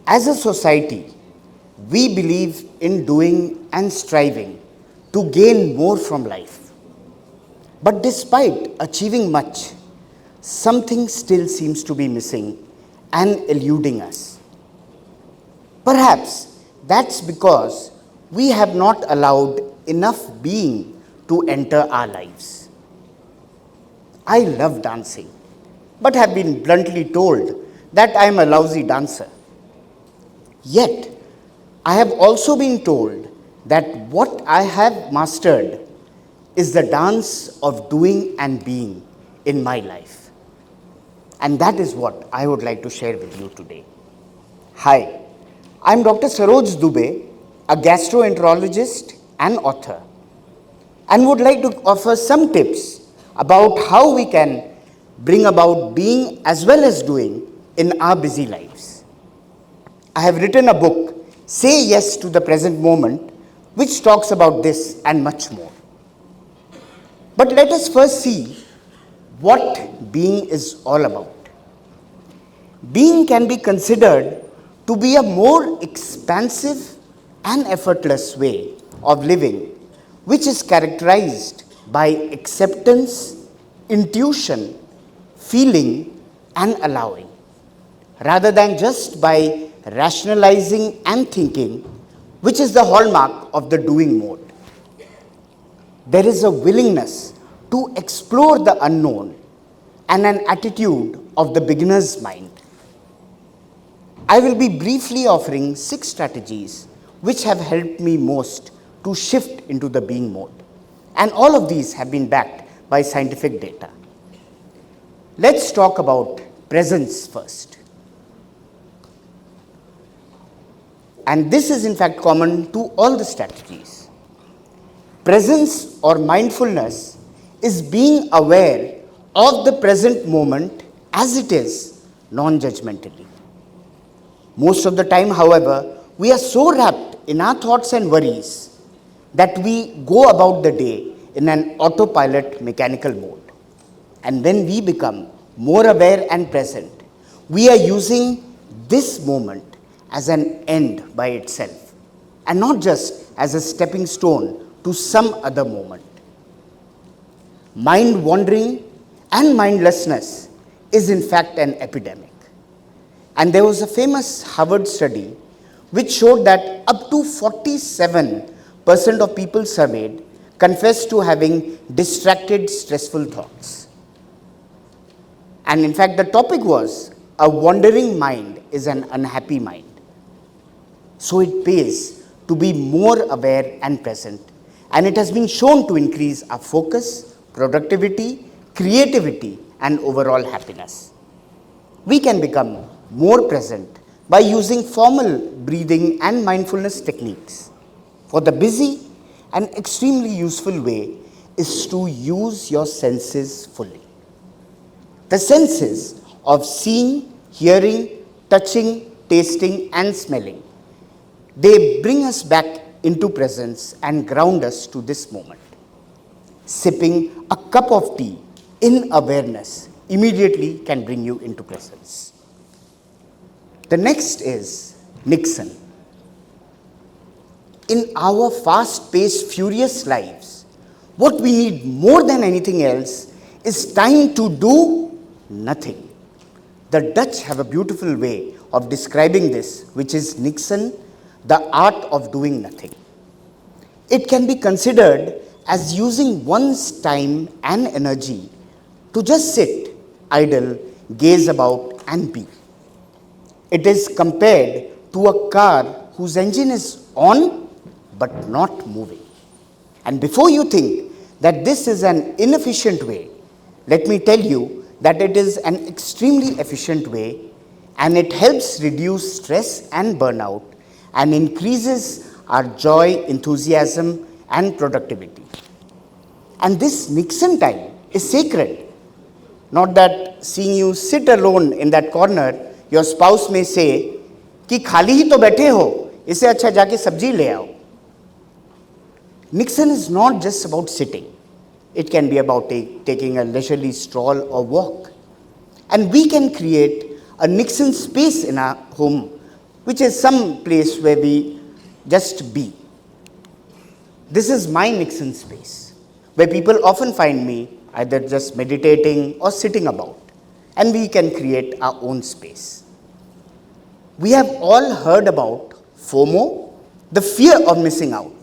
As a society, we believe in doing and striving to gain more from life. But despite achieving much, something still seems to be missing and eluding us. Perhaps that's because we have not allowed enough being to enter our lives. I love dancing, but have been bluntly told that I am a lousy dancer. Yet, I have also been told that what I have mastered is the dance of doing and being in my life. And that is what I would like to share with you today. Hi, I'm Dr. Saroj Dubey, a gastroenterologist and author, and would like to offer some tips about how we can bring about being as well as doing in our busy lives. I have written a book, Say Yes to the Present Moment, which talks about this and much more. But let us first see what being is all about. Being can be considered to be a more expansive and effortless way of living, which is characterized by acceptance, intuition, feeling, and allowing, rather than just by rationalizing and thinking, which is the hallmark of the doing mode. There is a willingness to explore the unknown and an attitude of the beginner's mind. I will be briefly offering 6 strategies which have helped me most to shift into the being mode. And all of these have been backed by scientific data. Let's talk about presence first. And this is in fact common to all the strategies. Presence or mindfulness is being aware of the present moment as it is, non-judgmentally. Most of the time, however, we are so wrapped in our thoughts and worries that we go about the day in an autopilot mechanical mode. And when we become more aware and present, we are using this moment as an end by itself and not just as a stepping stone to some other moment. Mind wandering and mindlessness is in fact an epidemic. And there was a famous Harvard study which showed that up to 47% of people surveyed confessed to having distracted, stressful thoughts. And in fact, the topic was, a wandering mind is an unhappy mind. So it pays to be more aware and present. And it has been shown to increase our focus, productivity, creativity, and overall happiness. We can become more present by using formal breathing and mindfulness techniques. For the busy, an extremely useful way is to use your senses fully. The senses of seeing, hearing, touching, tasting, and smelling. They bring us back into presence and ground us to this moment. Sipping a cup of tea in awareness immediately can bring you into presence. The next is niksen. In our fast-paced, furious lives, what we need more than anything else is time to do nothing. The Dutch have a beautiful way of describing this, which is niksen, the art of doing nothing. It can be considered as using one's time and energy to just sit, idle, gaze about, and be. It is compared to a car whose engine is on but not moving. And before you think that this is an inefficient way, let me tell you that it is an extremely efficient way, and it helps reduce stress and burnout and increases our joy, enthusiasm, and productivity. And this niksen time is sacred. Not that seeing you sit alone in that corner, your spouse may say, कि खाली ही तो बैठे हो, इससे अच्छा जाके सब्जी ले आओ. Niksen is not just about sitting. It can be about taking a leisurely stroll or walk. And we can create a niksen space in our home which is some place where we just be. This is my niksen space, where people often find me either just meditating or sitting about, and we can create our own space. We have all heard about FOMO, the fear of missing out.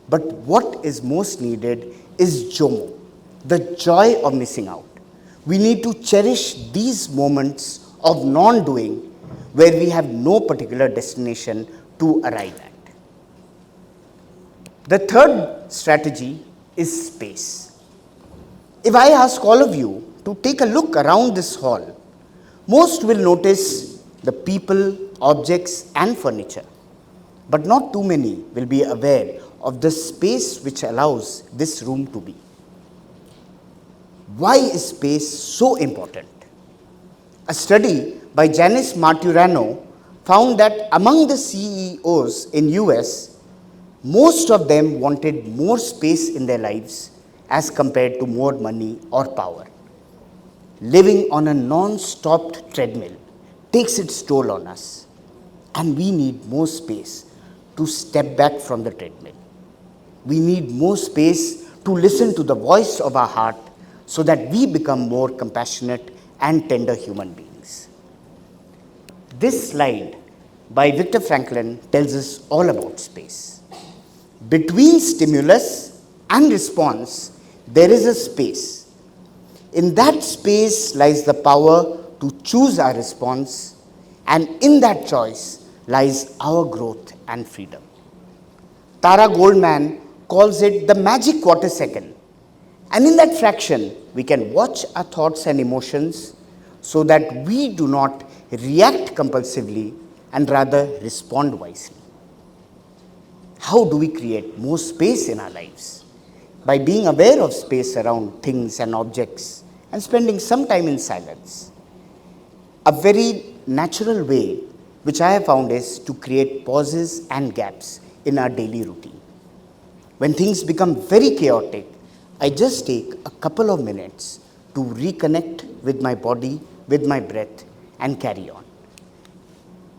But what is most needed is JOMO, the joy of missing out. We need to cherish these moments of non-doing where we have no particular destination to arrive at. The third strategy is space. If I ask all of you to take a look around this hall, most will notice the people, objects, and furniture. But not too many will be aware of the space which allows this room to be. Why is space so important? A study by Janice Marturano found that among the CEOs in US, most of them wanted more space in their lives as compared to more money or power. Living on a non-stopped treadmill takes its toll on us, and we need more space to step back from the treadmill. We need more space to listen to the voice of our heart so that we become more compassionate and tender human beings. This slide by Viktor Frankl tells us all about space. Between stimulus and response, there is a space. In that space lies the power to choose our response, and in that choice lies our growth and freedom. Tara Goldman calls it the magic quarter second. And in that fraction, we can watch our thoughts and emotions so that we do not react compulsively and rather respond wisely. How do we create more space in our lives? By being aware of space around things and objects and spending some time in silence. A very natural way which I have found is to create pauses and gaps in our daily routine. When things become very chaotic, I just take a couple of minutes to reconnect with my body, with my breath, and carry on.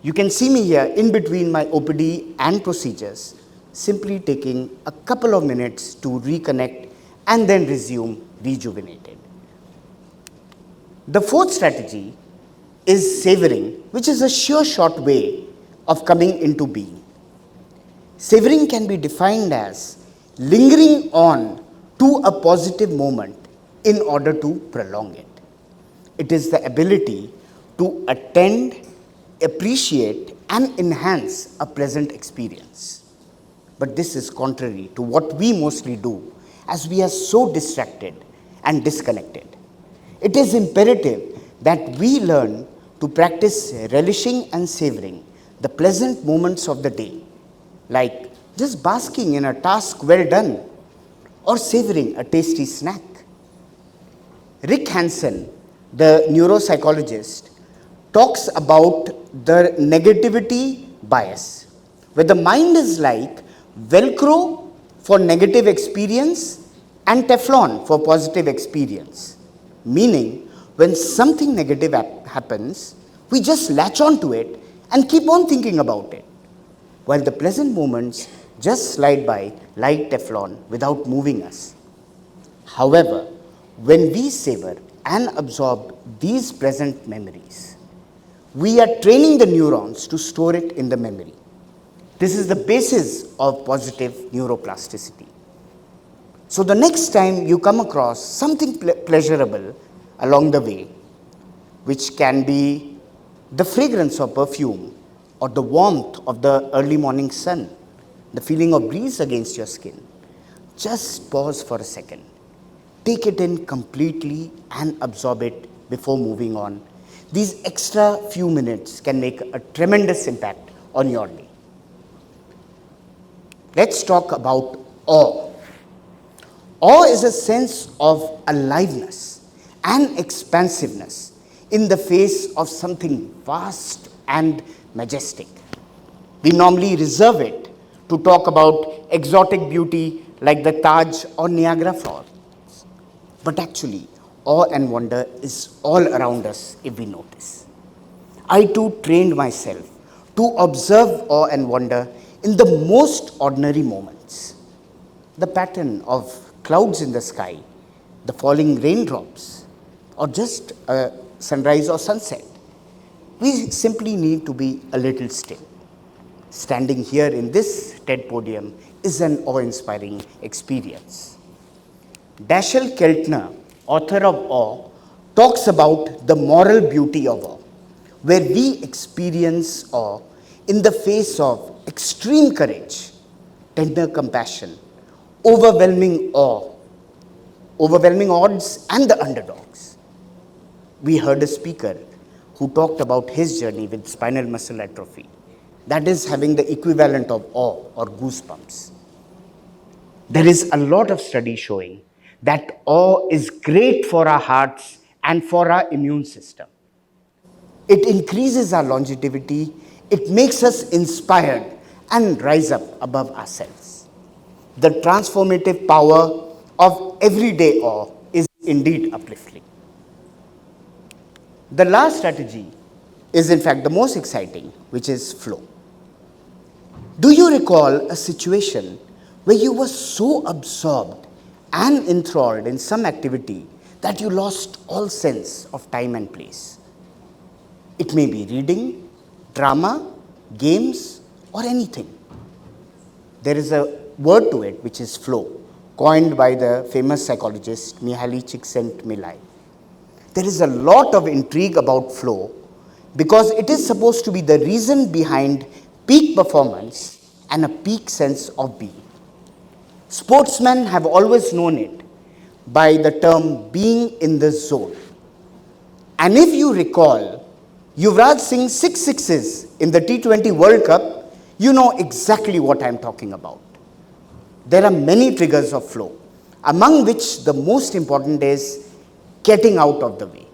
You can see me here in between my OPD and procedures, simply taking a couple of minutes to reconnect and then resume rejuvenated. The fourth strategy is savoring, which is a sure short way of coming into being. Savoring can be defined as lingering on to a positive moment in order to prolong it. It is the ability to attend, appreciate, and enhance a pleasant experience. But this is contrary to what we mostly do, as we are so distracted and disconnected. It is imperative that we learn to practice relishing and savoring the pleasant moments of the day, like just basking in a task well done or savoring a tasty snack. Rick Hansen, the neuropsychologist, talks about the negativity bias, where the mind is like Velcro for negative experience and Teflon for positive experience. Meaning, when something negative happens, we just latch on to it and keep on thinking about it, while the pleasant moments just slide by like Teflon without moving us. However, when we savor and absorb these pleasant memories, we are training the neurons to store it in the memory. This is the basis of positive neuroplasticity. So the next time you come across something pleasurable along the way, which can be the fragrance of perfume or the warmth of the early morning sun, the feeling of breeze against your skin, just pause for a second. Take it in completely and absorb it before moving on. These extra few minutes can make a tremendous impact on your day. Let's talk about awe. Awe is a sense of aliveness and expansiveness in the face of something vast and majestic. We normally reserve it to talk about exotic beauty like the Taj or Niagara Falls. But actually, awe and wonder is all around us if we notice. I too trained myself to observe awe and wonder in the most ordinary moments. The pattern of clouds in the sky, the falling raindrops, or just a sunrise or sunset. We simply need to be a little still. Standing here in this TED podium is an awe-inspiring experience. Dashiell Keltner, author of Awe, talks about the moral beauty of awe, where we experience awe in the face of extreme courage, tender compassion, overwhelming awe, overwhelming odds, and the underdogs. We heard a speaker who talked about his journey with spinal muscle atrophy, that is, having the equivalent of awe or goosebumps. There is a lot of study showing that awe is great for our hearts and for our immune system. It increases our longevity, it makes us inspired and rise up above ourselves. The transformative power of everyday awe is indeed uplifting. The last strategy is in fact the most exciting, which is flow. Do you recall a situation where you were so absorbed and enthralled in some activity that you lost all sense of time and place? It may be reading, drama, games, or anything. There is a word to it which is flow, coined by the famous psychologist Mihaly Csikszentmihalyi. There is a lot of intrigue about flow because it is supposed to be the reason behind peak performance and a peak sense of being. Sportsmen have always known it by the term being in the zone. And if you recall, Yuvraj Singh's 6 sixes in the T20 World Cup, you know exactly what I am talking about. There are many triggers of flow, among which the most important is getting out of the way.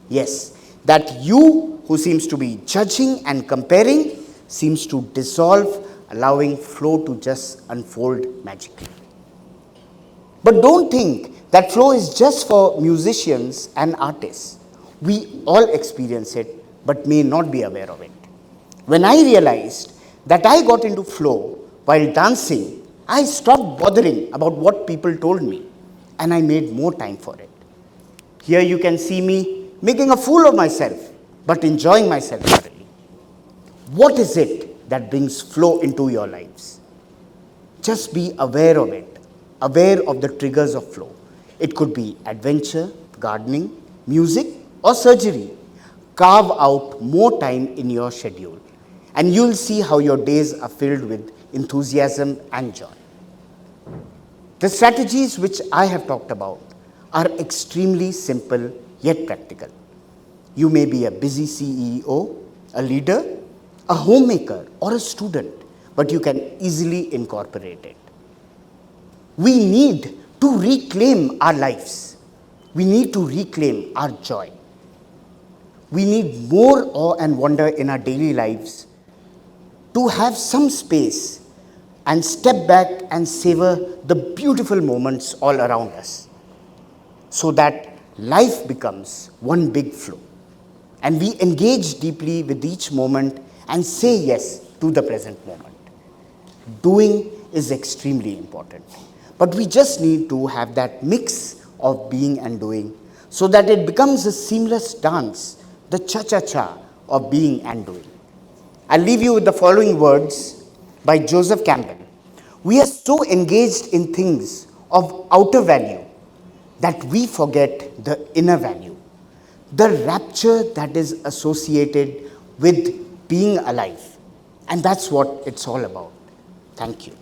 Yes, that you who seems to be judging and comparing seems to dissolve, allowing flow to just unfold magically. But don't think that flow is just for musicians and artists. We all experience it, but may not be aware of it. When I realized that I got into flow while dancing, I stopped bothering about what people told me, and I made more time for it. Here you can see me making a fool of myself, but enjoying myself thoroughly. What is it that brings flow into your lives? Just be aware of it, aware of the triggers of flow. It could be adventure, gardening, music, or surgery. Carve out more time in your schedule, and you'll see how your days are filled with enthusiasm and joy. The strategies which I have talked about are extremely simple yet practical. You may be a busy CEO, a leader, a homemaker, or a student, but you can easily incorporate it. We need to reclaim our lives. We need to reclaim our joy. We need more awe and wonder in our daily lives to have some space and step back and savor the beautiful moments all around us, so that life becomes one big flow and we engage deeply with each moment and say yes to the present moment. Doing is extremely important, but we just need to have that mix of being and doing so that it becomes a seamless dance, the cha-cha-cha of being and doing. I'll leave you with the following words by Joseph Campbell. We are so engaged in things of outer value that we forget the inner value, the rapture that is associated with being alive. And that's what it's all about. Thank you.